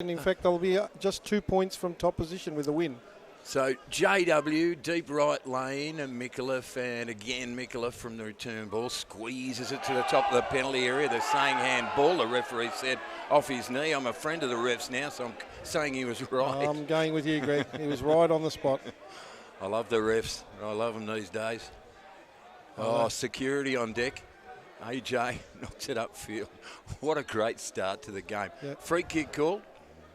And in fact, they'll be just 2 points from top position with a win. So JW, deep right lane, and Micallef, and again Micallef from the return ball, squeezes it to the top of the penalty area. They're saying handball. The referee said off his knee. I'm a friend of the refs now, so I'm saying he was right. I'm going with you, Greg. He was right on the spot. I love the refs. I love them these days. Oh, security on deck. AJ knocks it upfield. What a great start to the game. Yep. Free kick call.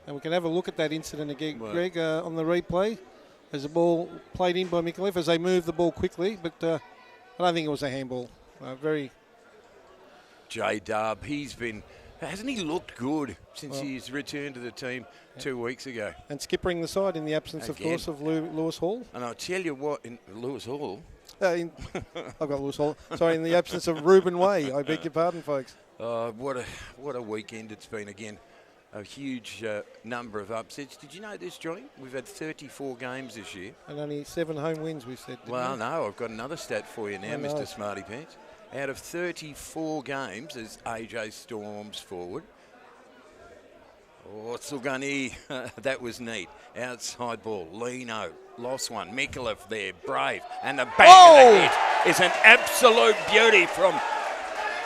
And we can have a look at that incident again, Greg, on the replay. As the ball played in by Micallef as they moved the ball quickly, but I don't think it was a handball. Very. J-Dub, hasn't he looked good since he's returned to the team 2 weeks ago? And skippering the side in the absence, of course, of Lewis Hall. And I'll tell you what, in Lewis Hall. I've got Lewis Hall. Sorry, in the absence of Ruben Way. I beg your pardon, folks. What a weekend it's been again. A huge number of upsets. Did you know this, Johnny? We've had 34 games this year. And only 7 home wins, we've said. Well, no, I've got another stat for you now, Mr. Smarty Pants. Out of 34 games as AJ storms forward. Oh, Tsugani, that was neat. Outside ball, Lino, lost one. Micallef there, brave. And the bang of the hit is an absolute beauty from,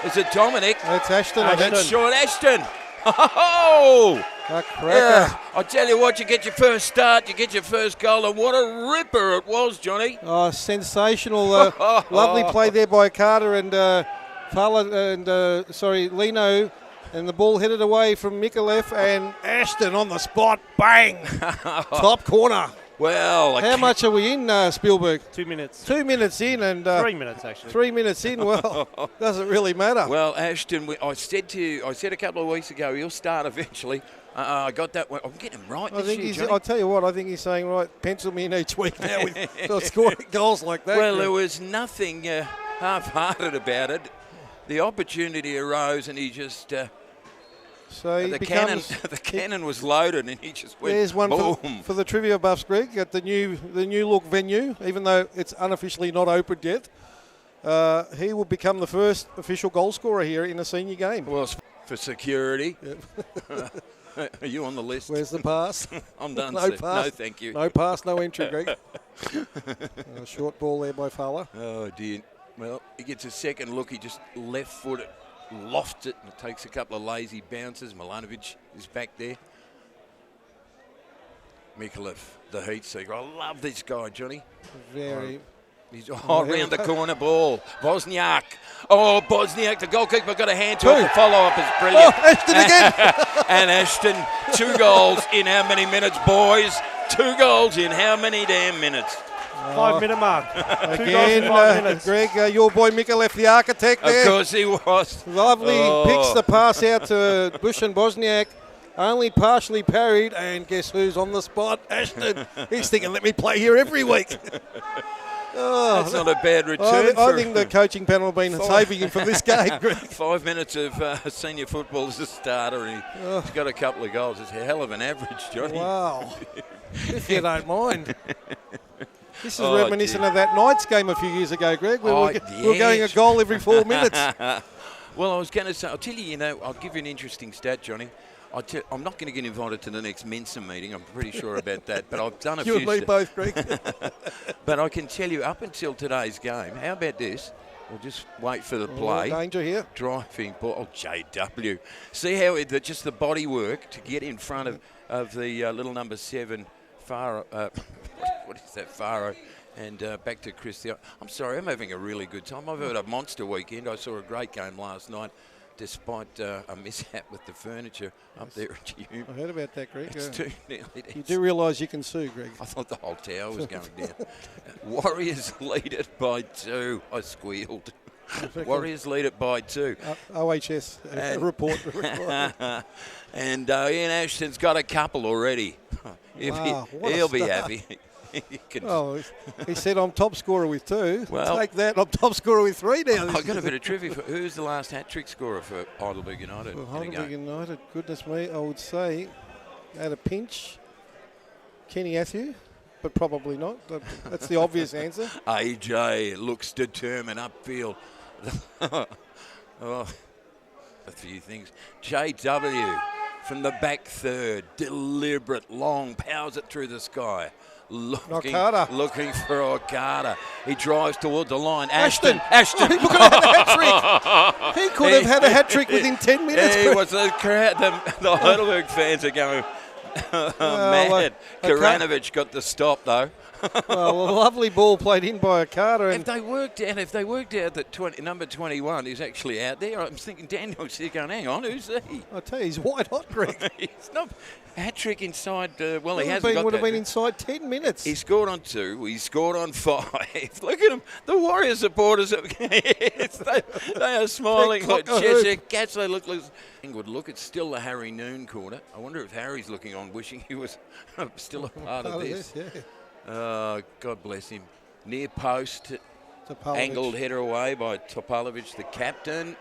is it Dominic? That's Ashton. That's Sean Ashton. Oh! A cracker. Yeah, I tell you what, you get your first start, you get your first goal, and what a ripper it was, Johnny. Oh, sensational. Lovely play there by Carter and Lino. And the ball headed away from Micallef, and Ashton on the spot. Bang! Top corner. Well, how much are we in, Spielberg? 2 minutes. 2 minutes in, and 3 minutes actually. 3 minutes in. Well, doesn't really matter. Well, Ashton, I said a couple of weeks ago he'll start eventually. I got that one. I'm getting him right this year, Johnny. I'll tell you what. I think he's saying, right, pencil me in each week now with scoring goals like that. Well, there was nothing half-hearted about it. The opportunity arose, and he just. So the cannon was loaded, and he just went. There's one boom. for the trivia buffs, Greg, at the new look venue. Even though it's unofficially not opened yet, he will become the first official goal scorer here in a senior game. Well, for security. Yep. Are you on the list? Where's the pass? I'm done. No pass. No, thank you. No pass, no entry, Greg. Short ball there by Fowler. Oh dear. Well, he gets a second look. He just left foot it. Lofts it, and it takes a couple of lazy bounces. Milanovic is back there. Micallef, the heat seeker. I love this guy, Johnny. Very. He's round the corner ball. Bosniak. Oh, Bosniak, the goalkeeper got a hand to it. The follow-up is brilliant. Oh, Ashton again. And Ashton, 2 goals in how many minutes, boys? 2 goals in how many damn minutes? 5 minute mark. Again, 5 minutes. Greg, your boy Micallef, the architect there. Of course he was. Lovely picks the pass out to Bush and Bosniak. Only partially parried, and guess who's on the spot? Ashton. He's thinking, let me play here every week. That's not a bad return. I think the coaching panel have been saving him for this game, Greg. 5 minutes of senior football as a starter, and he's got a couple of goals. It's a hell of an average, Johnny. Wow. If you don't mind. This is reminiscent of that Knights game a few years ago, Greg. We were going a goal every 4 minutes. Well, I was going to say, I'll tell you, I'll give you an interesting stat, Johnny. I'm not going to get invited to the next Mensa meeting. I'm pretty sure about that. But I've done a few. You and me both, Greg. But I can tell you, up until today's game, how about this? We'll just wait for the play. Danger here. Driving ball. Oh, JW. See how just the body work to get in front of the little number 7, Faro. What is that, Faro? And back to Chris. I'm sorry, I'm having a really good time. I've had a monster weekend. I saw a great game last night, despite a mishap with the furniture up there at Hume. I heard about that, Greg. It's 2-0. You do realise you can sue, Greg. I thought the whole tower was going down. Warriors lead it by 2. I squealed. Warriors lead it by 2. OHS report. And Ian Ashton's got a couple already. He'll be happy. He said I'm top scorer with 2. Well, take that. I'm top scorer with 3 now. I've got a bit of trivia. Who's the last hat-trick scorer for Heidelberg United? For Heidelberg United, goodness me, I would say at a pinch, Kenny Athieu, but probably not. That's the obvious answer. AJ looks determined upfield. A few things. JW from the back third. Deliberate, long, powers it through the sky. Looking for Okada. He drives towards the line. Ashton. Oh, he could have had a hat-trick. He could have had a hat-trick within 10 minutes. He was the crowd. The Heidelberg fans are going mad. Karanovic got the stop, though. Well, a lovely ball played in by Okada. If they worked out that number 21 is actually out there, I'm thinking Daniel's there going, hang on, who's he? I tell you, he's white hot, Greg. It's not hat-trick inside. He hasn't got would have that. been inside 10 minutes. He scored on 2. He scored on 5. Look at him. The Warriors supporters, they are smiling like Cheshire cats. They look like Inglewood. Look, it's still the Harry Noon quarter. I wonder if Harry's looking on, wishing he was still a part of this. God bless him. Near post, angled header away by Topalovic, the captain.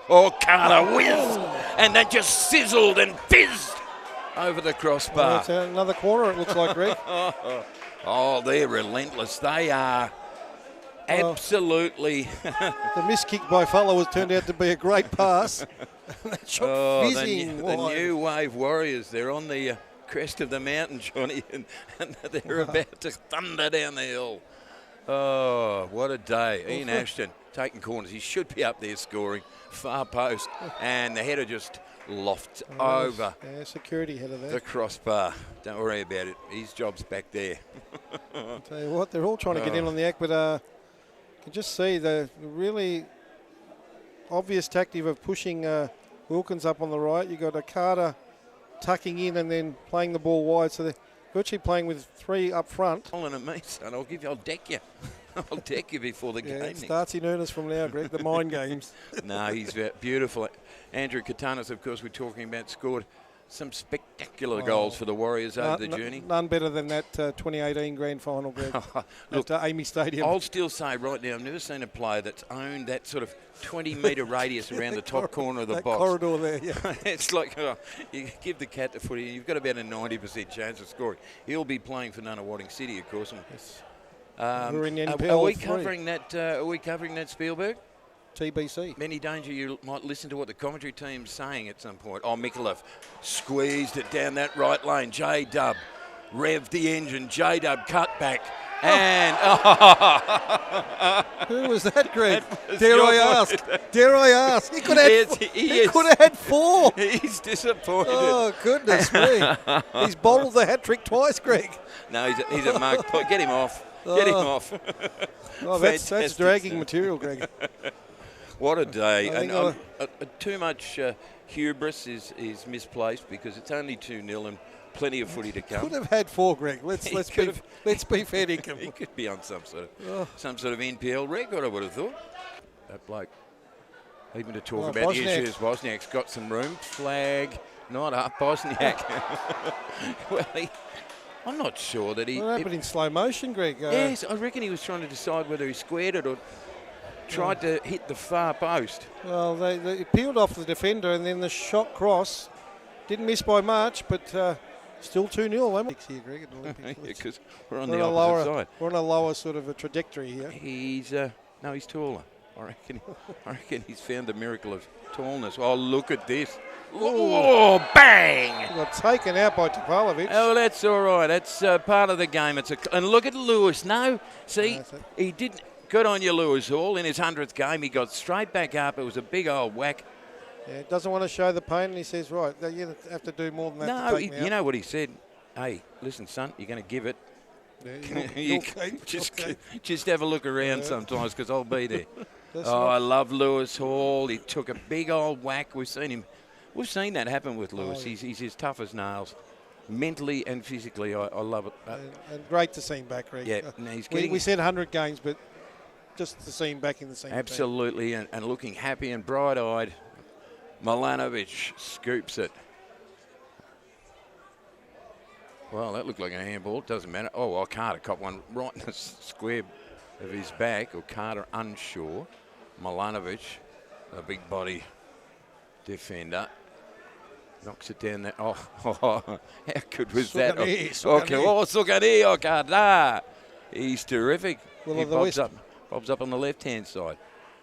Okada whizzed, and that just sizzled and fizzed over the crossbar. Well, it's another corner, it looks like, Greg. Oh, they're relentless. They are absolutely. The miss kick by Fuller was turned out to be a great pass. That shot fizzing the New Wave Warriors, they're on the crest of the mountain, Johnny, and they're about to thunder down the hill. Oh, what a day. Ian Ashton taking corners. He should be up there scoring. Far post. And the header just lofts over security header there. The crossbar. Don't worry about it. His job's back there. I'll tell you what, they're all trying to get in on the act, but you can just see the really obvious tactic of pushing Wilkins up on the right. You've got Okada tucking in and then playing the ball wide, so they're virtually playing with 3 up front. Calling at me, son. I'll deck you. I'll deck you before the game. It starts in earnest from now, Greg, the mind games. No, he's beautiful. Andrew Katanas, of course, we're talking about, scored some spectacular goals for the Warriors over the journey. None better than that 2018 grand final, Greg, at Amy Stadium. I'll still say right now, I've never seen a player that's owned that sort of 20-metre radius around the top corner of the box. Corridor there, yeah. It's like you give the cat the footy, you've got about a 90% chance of scoring. He'll be playing for Nunawading City, of course. We're in NPL are we covering that? Are we covering that, Spielberg? TBC. Many danger you might listen to what the commentary team's saying at some point. Oh, Mikulev squeezed it down that right lane. J-Dub revved the engine. J-Dub cut back. And who was that, Greg? Dare I ask? He could have had 4. He's disappointed. Oh, goodness me. He's bottled the hat-trick twice, Greg. No, he's a marked point. Get him off. Get him off. Oh, that's dragging material, Greg. What a day. And too much hubris is misplaced because it's only 2-0 and plenty of footy to come. Could have had 4, Greg. Let's be fair to him. He could be on some sort of NPL record, I would have thought. That bloke, even to talk about Bosniak. the issues, Bosniak's got some room. Flag, not up, Bosniak. Well, I'm not sure that he... What happened in slow motion, Greg? Yes, I reckon he was trying to decide whether he squared it or tried to hit the far post. Well, they peeled off the defender and then the shot cross didn't miss by much, but still 2-0. Here, Greg, at Olympics. Because we're on the opposite side. We're on a lower sort of a trajectory here. He's taller. I reckon he's found the miracle of tallness. Oh, look at this. Oh, bang! He got taken out by Topalovic. Oh, that's all right. That's part of the game. And look at Lewis. No, see, he didn't. Good on you, Lewis Hall. In his 100th game, he got straight back up. It was a big old whack. Yeah, doesn't want to show the pain, and he says, right, you have to do more than that to take me out. You know what he said? Hey, listen, son, you're going to give it. Yeah, just have a look around sometimes because I'll be there. I love Lewis Hall. He took a big old whack. We've seen that happen with Lewis. He's as tough as nails. Mentally and physically, I love it. And great to see him back, Greg. Yeah, we said 100 games, but just to see him back in the same absolutely, and looking happy and bright-eyed. Milanovic scoops it. Well, that looked like a handball. It doesn't matter. Oh, Okada caught one right in the square of his back. Okada unsure. Milanovic, a big body defender, knocks it down there. Oh, how good was that? Sukani Okada. He's terrific. Well, he bobs up on the left-hand side.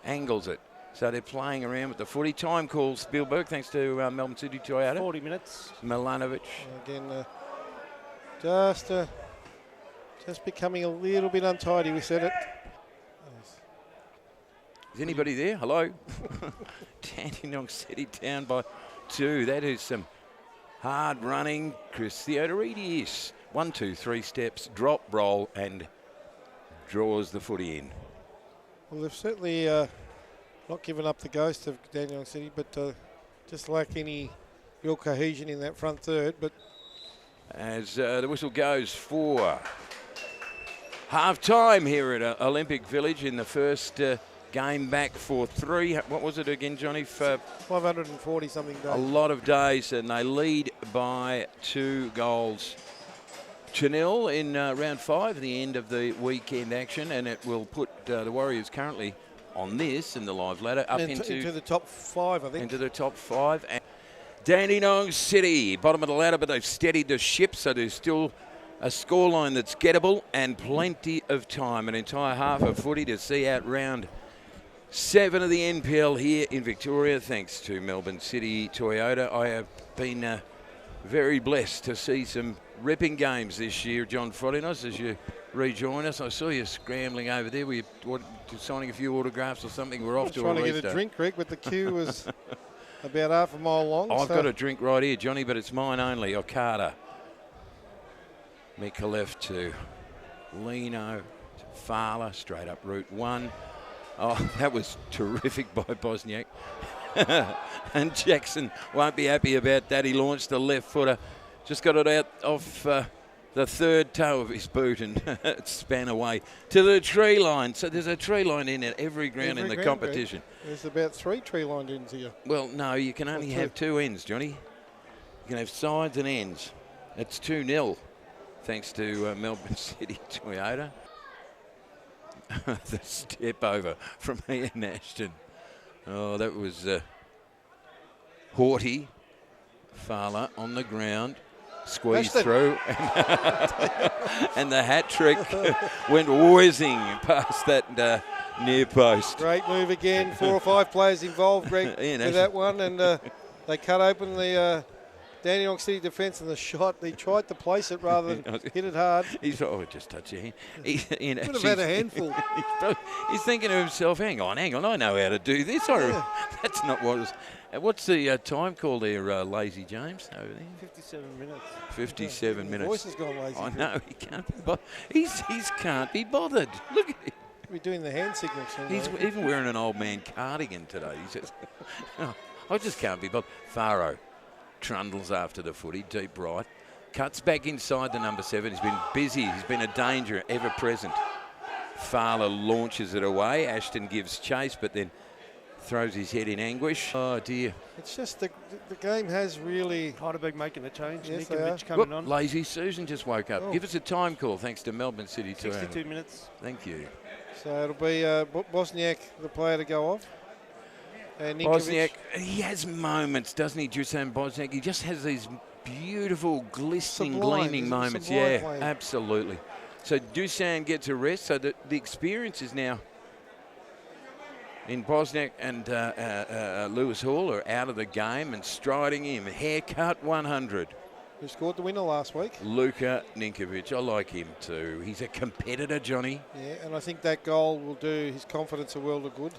Angles it. So they're playing around with the footy. Time calls, Spielberg, thanks to Melbourne City Toyota. 40 minutes. Milanovic. Again, just becoming a little bit untidy. We said it. Is anybody there? Hello? Dandenong City down by 2. That is some hard running. Chris Theodoridis. 1, 2, 3 steps, drop, roll, and draws the footy in. Well, they've certainly not given up the ghost of Dandenong City, but just lack any real cohesion in that front third. But as the whistle goes for half time here at Olympic Village in the first game back for 3. What was it again, Johnny? 540 something days. A lot of days, and they lead by 2 goals to nil in round 5, the end of the weekend action, and it will put the Warriors currently on this in the live ladder up into the top 5, I think. Into the top 5. And Dandenong City, bottom of the ladder, but they've steadied the ship, so there's still a scoreline that's gettable and plenty of time. An entire half of footy to see out round 7 of the NPL here in Victoria, thanks to Melbourne City Toyota. I have been very blessed to see some ripping games this year, John Frodinos, as you rejoin us. I saw you scrambling over there. Were you signing a few autographs or something? We're off to a trying to restart. get a drink, Greg, but the queue was about half a mile long. I've got a drink right here, Johnny, but it's mine only. Okada. Mika left to Lino, to Fowler, straight up Route 1. Oh, that was terrific by Bosniak. And Jackson won't be happy about that. He launched the left footer. Just got it out off the third toe of his boot and it span away to the tree line. So there's a tree line in at every ground in the competition. There's about 3 tree lined ends here. Well, no, you can only have 2 ends, Johnny. You can have sides and ends. It's 2-0, thanks to Melbourne City Toyota. The step over from Ian Ashton. Oh, that was haughty. Fowler on the ground. Squeezed through. And the hat trick went whizzing past that near post. Great move again. 4 or 5 players involved, Greg, with that one. And they cut open the Dandenong City defence and the shot. He tried to place it rather than hit it hard. He thought, just touch your hand. Could have had a handful. He's thinking to himself, hang on, I know how to do this. That's not what it was. What's the time call there, Lazy James, over there? 57 minutes. 57 minutes. Voice has gone lazy. I know, he can't be bothered. He can't be bothered. Look at him. We're doing the hand signals. He's even wearing an old man cardigan today. He says, I just can't be bothered. Faro trundles after the footy, deep right. Cuts back inside the number 7. He's been busy. He's been a danger ever present. Fowler launches it away. Ashton gives chase, but then throws his head in anguish. Oh, dear. It's just the game has really... Heidelberg making the change. Yes, Nikovic coming on. Lazy Susan just woke up. Give us a time call, thanks to Melbourne City Toyota. 62 minutes. Thank you. So it'll be Bosniak, the player to go off. And Bosniak, he has moments, doesn't he, Dusan Bosniak? He just has these beautiful, glistening, gleaming moments. Yeah, playing. Absolutely. So Dusan gets a rest, so the experience is now in Bosniak, and Lewis Hall are out of the game and striding him. Haircut 100. Who scored the winner last week? Luka Ninkovic. I like him too. He's a competitor, Johnny. Yeah, and I think that goal will do his confidence a world of good.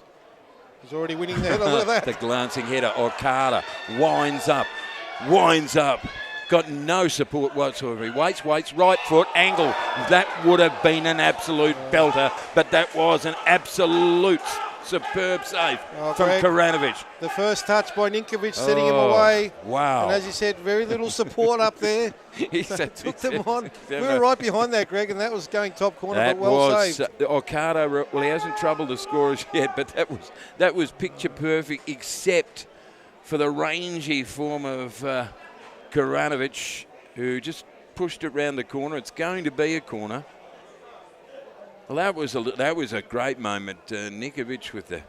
He's already winning the header. Look at that. The glancing header. Okada winds up. Got no support whatsoever. He waits, right foot, angle. That would have been an absolute belter, but that was an absolute superb save from Karanovic. The first touch by Ninkovic setting him away. Wow. And as you said, very little support up there. So took them on. We were right behind that, Greg, and that was going top corner, that but well was, saved. Okada, well, he hasn't troubled the scorers yet, but that was picture perfect, except for the rangy form of Karanovic, who just pushed it round the corner. It's going to be a corner. Well, that was a great moment. Nikovic with the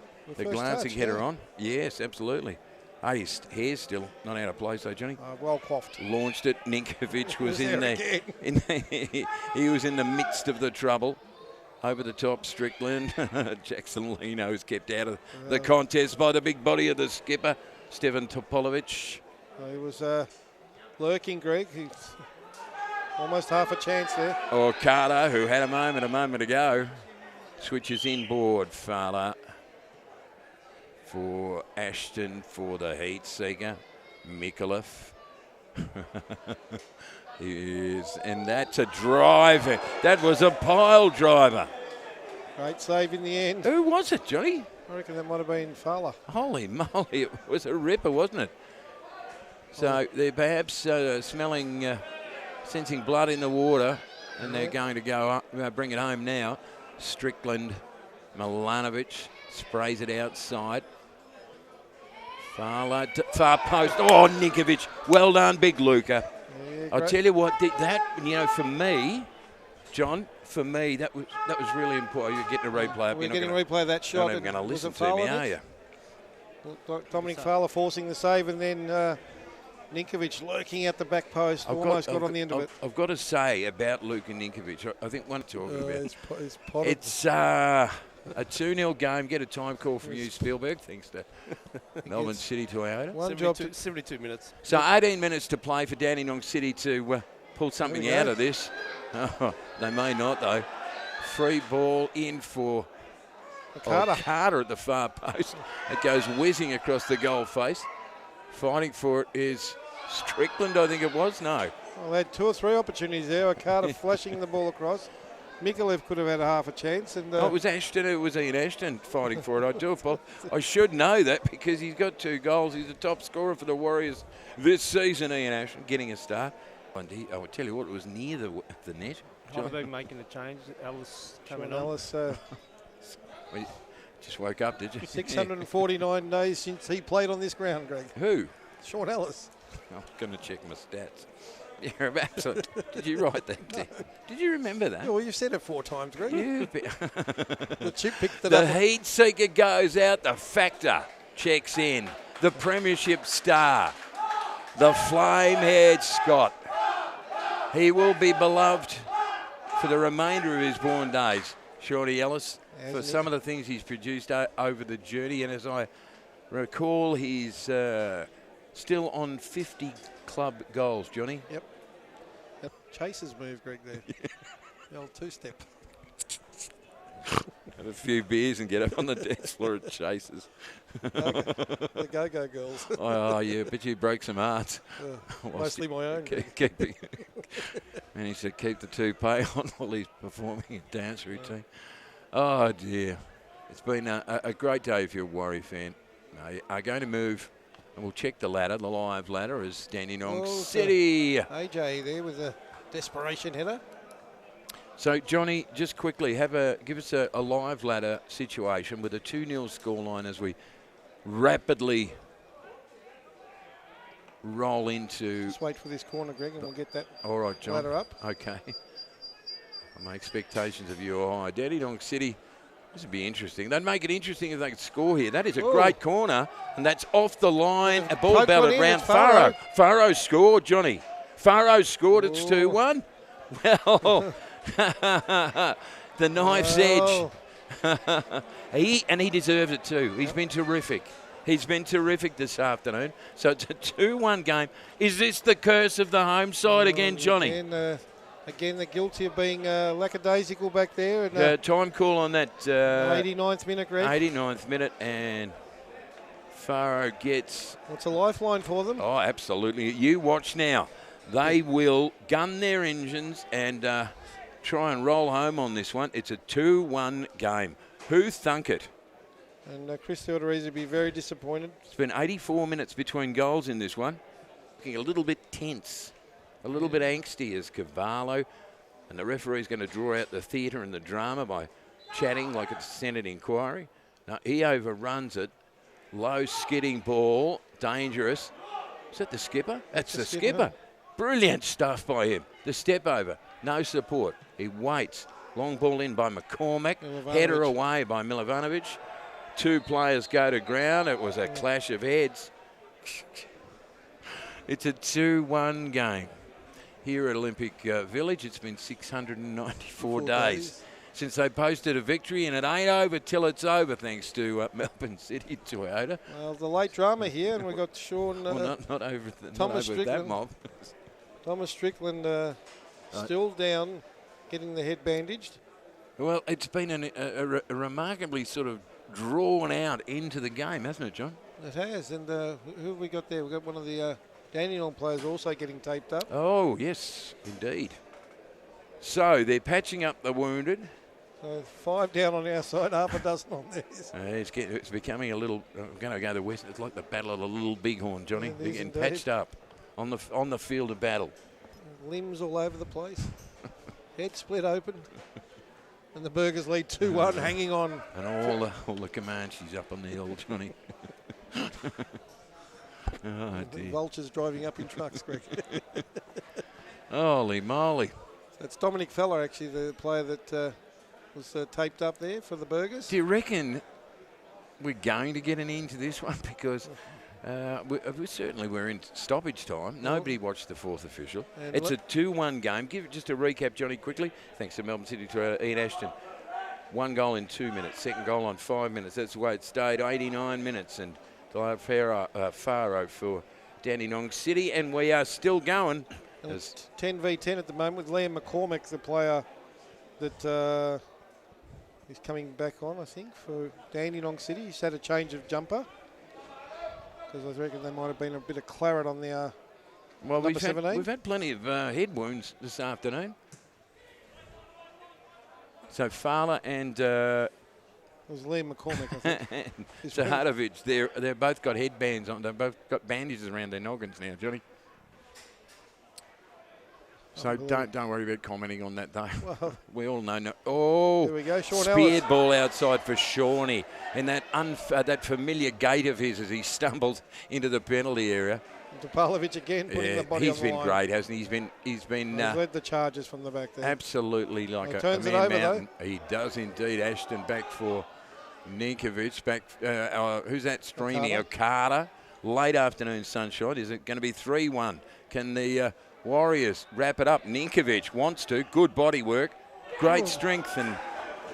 glancing header on. Yes, absolutely. His hair's still not out of place, though, Johnny. Well coiffed. Launched it. Ninkovic was in there. He was in the midst of the trouble. Over the top, Strickland. Jackson Lino's kept out of the contest by the big body of the skipper, Stevan Topolovic. He was lurking, Greg. He's almost half a chance there. Or Carter, who had a moment ago, switches inboard. Fowler for Ashton for the heat seeker. Mikulev. And that's a drive. That was a pile driver. Great save in the end. Who was it, Johnny? I reckon that might have been Fowler. Holy moly, it was a ripper, wasn't it? So they're perhaps sensing blood in the water, and they're going to go up, bring it home now. Strickland, Milanovic sprays it outside. Fowler, far post. Oh, Ninkovic, well done, big Luca. Yeah, I'll tell you what, that, for me, John, that was really important. You're getting a replay up. We're getting a replay of that shot. You're not even going to listen to me, are you? Dominic Fowler forcing the save, and then Ninkovic lurking out the back post. Almost got on the end of it. I've got to say about Luka Ninkovic, I think one to talk about. It's a 2-0 game. Get a time call from you, Spielberg, thanks to Melbourne City Toyota. 72 minutes. So 18 minutes to play for Dandenong City to pull something out of this. Oh, they may not, though. Free ball in for Carter at the far post. It goes whizzing across the goal face. Fighting for it is Strickland, I think it was. No. Well, they had 2 or 3 opportunities there. Carter flashing the ball across. Mikulev could have had a half a chance. And it was Ashton. It was Ian Ashton fighting for it. I should know that because he's got 2 goals. He's the top scorer for the Warriors this season, Ian Ashton, getting a start. I will tell you what, it was near the net. Heidelberg making a change. Ellis coming on. Ellis, just woke up, did you? 649 days since he played on this ground, Greg. Who? Sean Ellis. I'm going to check my stats. Yeah, absolutely. Did you write that down? Did you remember that? Yeah, well, you've said it 4 times, Greg. The chip picked it up. The heat seeker goes out. The factor checks in. The premiership star. The flame-haired Scot. He will be beloved for the remainder of his born days, Shawnee Ellis, for some of the things he's produced over the journey. And as I recall, he's still on 50 club goals, Johnny. Yep. Chaser's move, Greg, there. The old 2-step. Have a few beers and get up on the dance floor at Chasers. The Go-Go girls. Oh, yeah, but you broke some hearts. Mostly my own. And he said keep the toupee on while he's performing a dance routine. Oh, dear. It's been a great day if you're a Warrior fan. They are going to move, and we'll check the ladder, the live ladder, as Dandenong City. AJ there with a desperation header. So, Johnny, just quickly, give us a live ladder situation with a 2-0 scoreline as we rapidly roll into... Just wait for this corner, Greg, and we'll get that all right, John. ladder up. Okay. My expectations of you are high. Dandenong City, this would be interesting. They'd make it interesting if they could score here. That is a great corner, and that's off the line. A ball batted round. Faro. Faro scored, Johnny. Faro scored. It's 2-1. Well... the knife's edge. He deserves it too. He's been terrific. He's been terrific this afternoon. So it's a 2-1 game. Is this the curse of the home side again, Johnny? Again, they're guilty of being lackadaisical back there. And, time call on that. 89th minute, Greg. 89th minute, and Faro gets... What's a lifeline for them? Oh, absolutely. You watch now. They will gun their engines and... try and roll home on this one. It's a 2-1 game. Who thunk it? And Chris Theodorese will be very disappointed. It's been 84 minutes between goals in this one. Looking a little bit tense, a little bit angsty as Cavallo. And the referee's going to draw out the theatre and the drama by chatting like it's a Senate inquiry. Now, he overruns it. Low skidding ball, dangerous. Is that the skipper? That's the skipper. Brilliant stuff by him. The step over, no support. He waits. Long ball in by McCormack. Header away by Milovanovic. 2 players go to ground. It was a clash of heads. It's a 2-1 game. Here at Olympic Village, it's been 694 days since they posted a victory, and it ain't over till it's over, thanks to Melbourne City Toyota. Well, the late drama here, and we got Sean. Well, not over Thomas not over that Strickland. mob. Thomas Strickland still down, getting the head bandaged. Well, it's been a remarkably sort of drawn out into the game, hasn't it, John? It has, and who have we got there? We've got one of the Dandenong players also getting taped up. Oh, yes, indeed. So they're patching up the wounded. So 5 down on our side, half a dozen on theirs. It's becoming a little. I'm going to go to the west. It's like the battle of the Little Bighorn, Johnny. It They're is getting indeed. patched up on the field of battle. Limbs all over the place. Head split open. And the Burgers lead 2-1, hanging on. And all the Comanches up on the hill, Johnny. Oh, The dear. Vultures driving up in trucks, Greg. Holy moly. That's Dominic Feller, actually, the player that was taped up there for the Burgers. Do you reckon we're going to get an end to this one? Because we certainly were in stoppage time. Nobody watched the fourth official. And It's a 2-1 game. Give it just a recap, Johnny, quickly. Thanks to Melbourne City to Ian Ashton. 1 goal in 2 minutes. Second goal on 5 minutes. That's the way it stayed. 89 minutes. And Faro for Dandenong City. And we are still going. And it's 10 v 10 at the moment with Liam McCormick, the player that is coming back on, I think, for Dandenong City. He's had a change of jumper because I reckon there might have been a bit of claret on the Well, number 17. we've had plenty of head wounds this afternoon. So Fowler and It was Liam McCormick, I think. Zaharovic, they've both got headbands on. They've both got bandages around their noggins now, Johnny. So don't worry about commenting on that, though. Well, we all know. Oh, there we go, Sean speared Ellis. ball outside for Shawnee. And that familiar gate of his as he stumbles into the penalty area. Topalovic again, putting the body he's on the been line. great, hasn't he? He's been He's led the charges from the back there. absolutely like Well, a turns it man over, mountain. He does indeed. Ashton back for Ninkovic. Back. Who's that streaming? Okada. Late afternoon sunshine. Is it going to be 3-1? Can the Warriors wrap it up? Ninkovic wants to. Good body work. Great strength and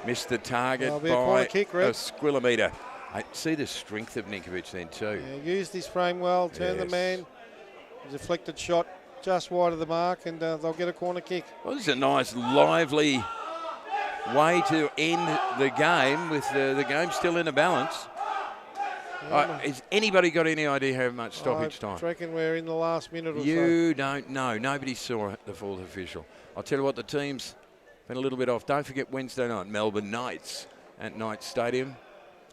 missed the target That'll be a corner by kick, a Red. squillimeter. I see the strength of Ninkovic then too. Yeah, used his frame well, turned the Yes. man. Deflected shot just wide of the mark, and they'll get a corner kick. Well, this is a nice, lively way to end the game with the game still in a balance. Has anybody got any idea how much stoppage I time? reckon we're in the last minute or so. You don't know. Nobody saw the fourth official. I'll tell you what, the team's been a little bit off. Don't forget Wednesday night, Melbourne Knights at Knights Stadium.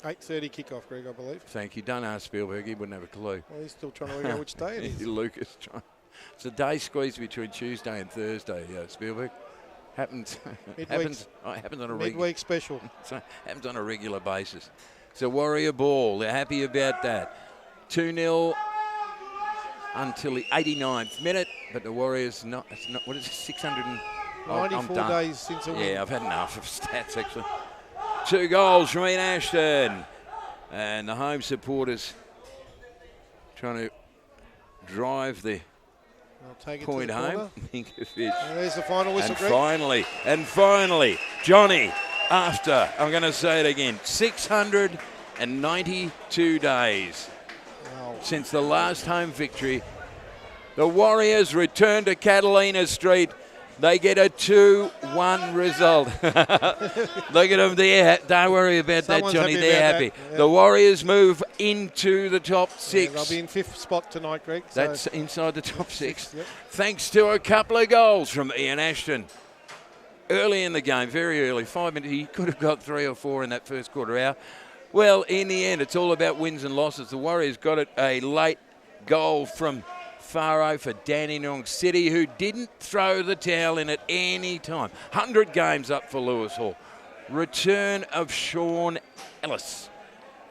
8:30 kickoff, Greg, I believe. Thank you. Don't ask Spielberg. He wouldn't have a clue. Well, he's still trying to work out which day it is. Lucas. It's a day squeezed between Tuesday and Thursday, Spielberg. Happens on a Midweek special. happens on a regular basis. It's a Warrior ball. They're happy about that. 2-0 until the 89th minute, but the Warriors what is it, 600 and... I'm 94 done. days since a win. Yeah, I've had enough of stats, actually. 2 goals from Ian Ashton. And the home supporters trying to drive the I'll take it point to the home. corner. Ninkovic. And there's the final whistle, And Greg. finally, Johnny, after, I'm going to say it again, 692 days Wow. since the last home victory, the Warriors return to Catalina Street. They get a 2-1 result. Look at them there. Don't worry about Someone's that, Johnny. happy They're about happy. that, yeah. The Warriors move into the top Yeah, 6. they'll be in 5th spot tonight, Greg. So That's inside the top 6. Yep. Thanks to a couple of goals from Ian Ashton. Early in the game, very early, 5 minutes. He could have got 3 or 4 in that first quarter hour. Well, in the end, it's all about wins and losses. The Warriors got it a late goal from Faro for Dandenong City, who didn't throw the towel in at any time. 100 games up for Lewis Hall. Return of Sean Ellis.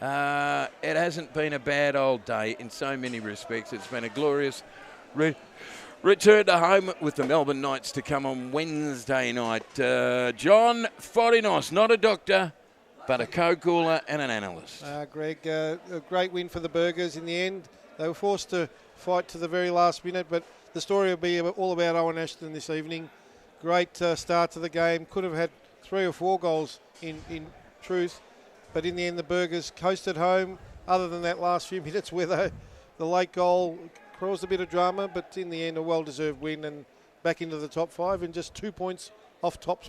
It hasn't been a bad old day in so many respects. It's been a glorious return to home with the Melbourne Knights to come on Wednesday night. John Forinos, not a doctor, but a co-caller and an analyst. Greg, a great win for the Burgers in the end. They were forced to fight to the very last minute, but the story will be all about Owen Ashton this evening. Great start to the game. Could have had 3 or 4 goals in truth. But in the end, the Burgers coasted home. Other than that last few minutes where the late goal caused a bit of drama, but in the end, a well-deserved win and back into the top 5 and just 2 points off top